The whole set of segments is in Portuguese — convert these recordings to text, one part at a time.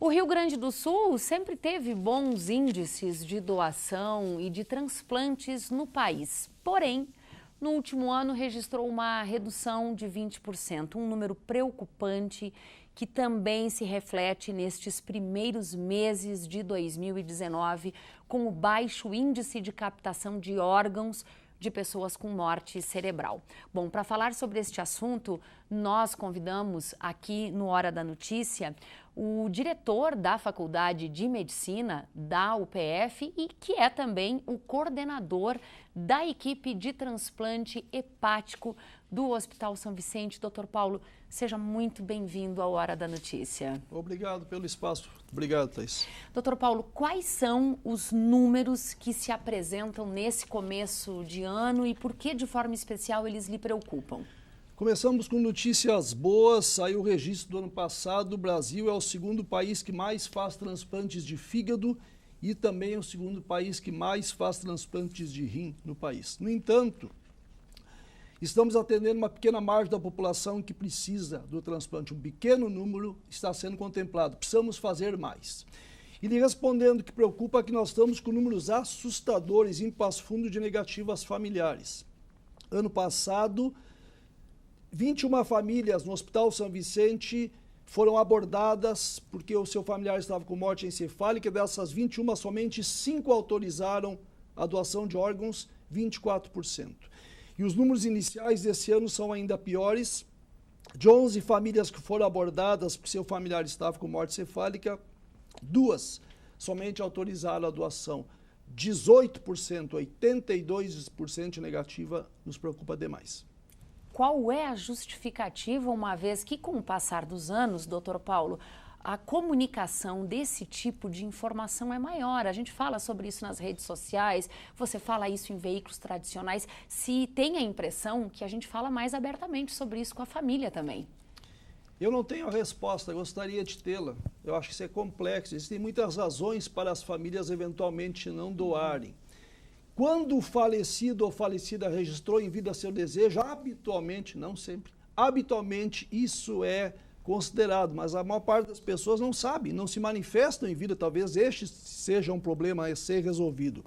O Rio Grande do Sul sempre teve bons índices de doação e de transplantes no país. Porém, no último ano registrou uma redução de 20%, um número preocupante que também se reflete nestes primeiros meses de 2019, com o baixo índice de captação de órgãos de pessoas com morte cerebral. Bom, para falar sobre este assunto, nós convidamos aqui no Hora da Notícia o diretor da Faculdade de Medicina da UPF e que é também o coordenador da equipe de transplante hepático do Hospital São Vicente. Dr. Paulo, seja muito bem-vindo ao Hora da Notícia. Obrigado pelo espaço. Obrigado, Thaís. Dr. Paulo, quais são os números que se apresentam nesse começo de ano e por que, de forma especial, eles lhe preocupam? Começamos com notícias boas. Saiu o registro do ano passado. O Brasil é o segundo país que mais faz transplantes de fígado e também é o segundo país que mais faz transplantes de rim no país. No entanto, estamos atendendo uma pequena margem da população que precisa do transplante. Um pequeno número está sendo contemplado. Precisamos fazer mais. E lhe respondendo que preocupa que nós estamos com números assustadores em Passo Fundo de negativas familiares. Ano passado, 21 famílias no Hospital São Vicente foram abordadas porque o seu familiar estava com morte encefálica. Dessas 21, somente 5 autorizaram a doação de órgãos, 24%. E os números iniciais desse ano são ainda piores. De 11 famílias que foram abordadas porque seu familiar estava com morte cefálica, 2 somente autorizaram a doação. 18%, 82% negativa, nos preocupa demais. Qual é a justificativa, uma vez que, com o passar dos anos, doutor Paulo, a comunicação desse tipo de informação é maior? A gente fala sobre isso nas redes sociais, você fala isso em veículos tradicionais. Se tem a impressão que a gente fala mais abertamente sobre isso com a família também. Eu não tenho a resposta, gostaria de tê-la. Eu acho que isso é complexo. Existem muitas razões para as famílias eventualmente não doarem. Quando o falecido ou falecida registrou em vida seu desejo, habitualmente, não sempre, habitualmente isso é considerado, mas a maior parte das pessoas não sabe, não se manifestam em vida. Talvez este seja um problema a ser resolvido.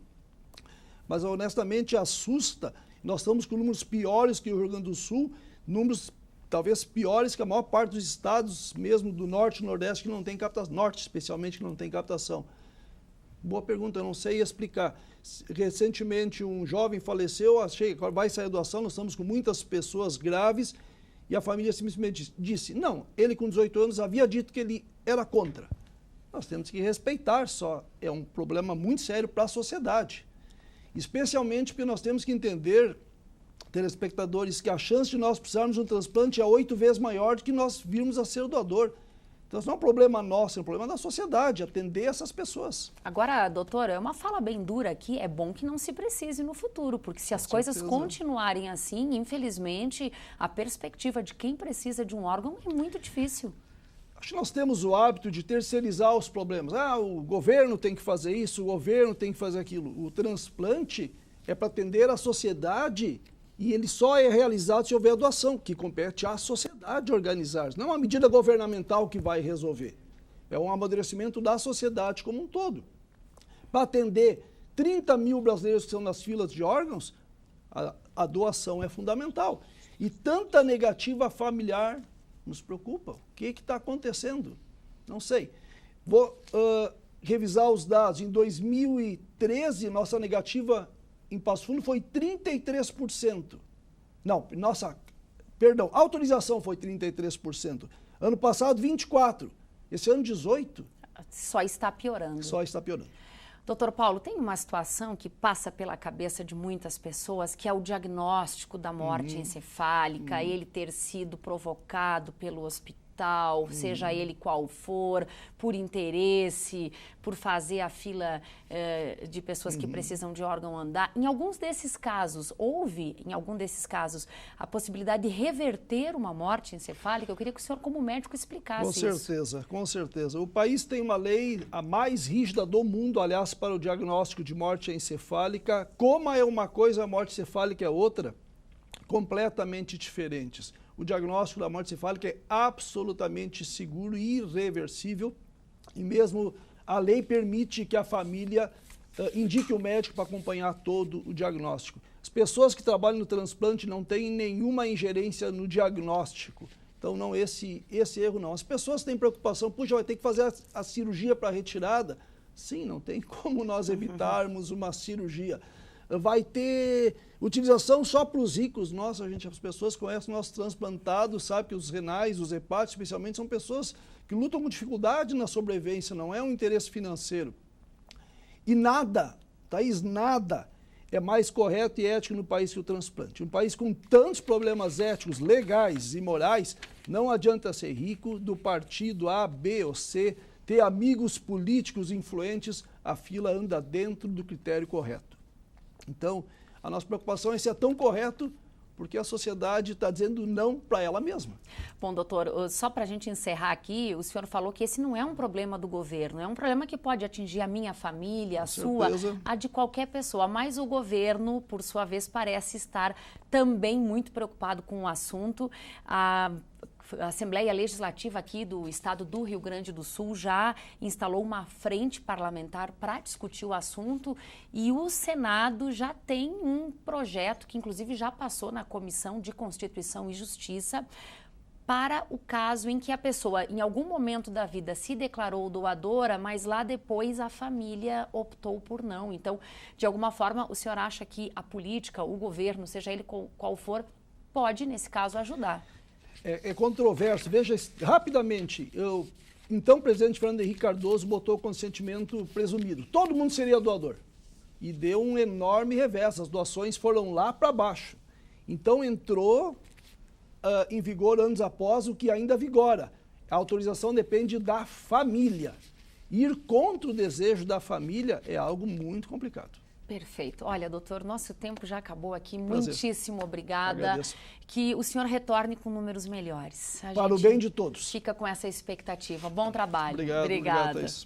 Mas honestamente assusta. Nós estamos com números piores que o Rio Grande do Sul, números talvez piores que a maior parte dos estados, mesmo do norte e nordeste, que não tem captação, norte especialmente, que não tem captação. Boa pergunta, eu não sei explicar. Recentemente um jovem faleceu, achei que vai sair a doação, nós estamos com muitas pessoas graves e a família simplesmente disse, não, ele com 18 anos havia dito que ele era contra. Nós temos que respeitar só, é um problema muito sério para a sociedade. Especialmente porque nós temos que entender, telespectadores, que a chance de nós precisarmos de um transplante é 8 vezes maior do que nós virmos a ser o doador. Então, isso não é um problema nosso, é um problema da sociedade, atender essas pessoas. Agora, doutora, é uma fala bem dura aqui, é bom que não se precise no futuro, porque se as coisas continuarem assim, infelizmente, a perspectiva de quem precisa de um órgão é muito difícil. Acho que nós temos o hábito de terceirizar os problemas. Ah, o governo tem que fazer isso, o governo tem que fazer aquilo. O transplante é para atender a sociedade e ele só é realizado se houver a doação, que compete à sociedade organizar. Não é uma medida governamental que vai resolver. É um amadurecimento da sociedade como um todo. Para atender 30 mil brasileiros que estão nas filas de órgãos, a doação é fundamental. E tanta negativa familiar nos preocupa. O que está acontecendo? Não sei. Vou revisar os dados. Em 2013, nossa negativa em Passo Fundo foi 33%. Não, perdão, a autorização foi 33%. Ano passado, 24%. Esse ano, 18%. Só está piorando. Só está piorando. Doutor Paulo, tem uma situação que passa pela cabeça de muitas pessoas, que é o diagnóstico da morte encefálica, ele ter sido provocado pelo hospital, seja ele qual for, por interesse, por fazer a fila de pessoas que precisam de órgão andar. Em alguns desses casos, houve, a possibilidade de reverter uma morte encefálica? Eu queria que o senhor, como médico, explicasse isso. Com certeza, com certeza. O país tem uma lei, a mais rígida do mundo, aliás, para o diagnóstico de morte encefálica. Coma é uma coisa, a morte encefálica é outra, completamente diferentes. O diagnóstico da morte encefálica é absolutamente seguro e irreversível E mesmo a lei permite que a família indique o médico para acompanhar todo o diagnóstico. As pessoas que trabalham no transplante não têm nenhuma ingerência no diagnóstico. Então, não, esse erro não. As pessoas têm preocupação, puxa, vai ter que fazer a cirurgia para retirada. Sim, não tem como nós evitarmos uma cirurgia. Vai ter utilização só para os ricos. Nossa, gente, as pessoas conhecem nossos transplantados, sabem que os renais, os hepáticos, especialmente, são pessoas que lutam com dificuldade na sobrevivência, não é um interesse financeiro. E nada, Thaís, nada é mais correto e ético no país que o transplante. Um país com tantos problemas éticos, legais e morais, não adianta ser rico, do partido A, B ou C, ter amigos políticos influentes, a fila anda dentro do critério correto. Então, a nossa preocupação é se é tão correto porque a sociedade está dizendo não para ela mesma. Bom, doutor, só para a gente encerrar aqui, o senhor falou que esse não é um problema do governo, é um problema que pode atingir a minha família, a sua, a de qualquer pessoa, mas o governo, por sua vez, parece estar também muito preocupado com o assunto. A Assembleia Legislativa aqui do estado do Rio Grande do Sul já instalou uma frente parlamentar para discutir o assunto e o Senado já tem um projeto que inclusive já passou na Comissão de Constituição e Justiça para o caso em que a pessoa em algum momento da vida se declarou doadora, mas lá depois a família optou por não. Então, de alguma forma, o senhor acha que a política, o governo, seja ele qual for, pode, nesse caso, ajudar? É controverso. Veja, rapidamente, então o presidente Fernando Henrique Cardoso botou o consentimento presumido. Todo mundo seria doador. E deu um enorme revés. As doações foram lá para baixo. Então entrou em vigor anos após o que ainda vigora. A autorização depende da família. Ir contra o desejo da família é algo muito complicado. Perfeito. Olha, doutor, nosso tempo já acabou aqui. Prazer. Muitíssimo obrigada. Agradeço. Que o senhor retorne com números melhores. Para o bem de todos. Fica com essa expectativa. Bom trabalho. Obrigado, Thaís.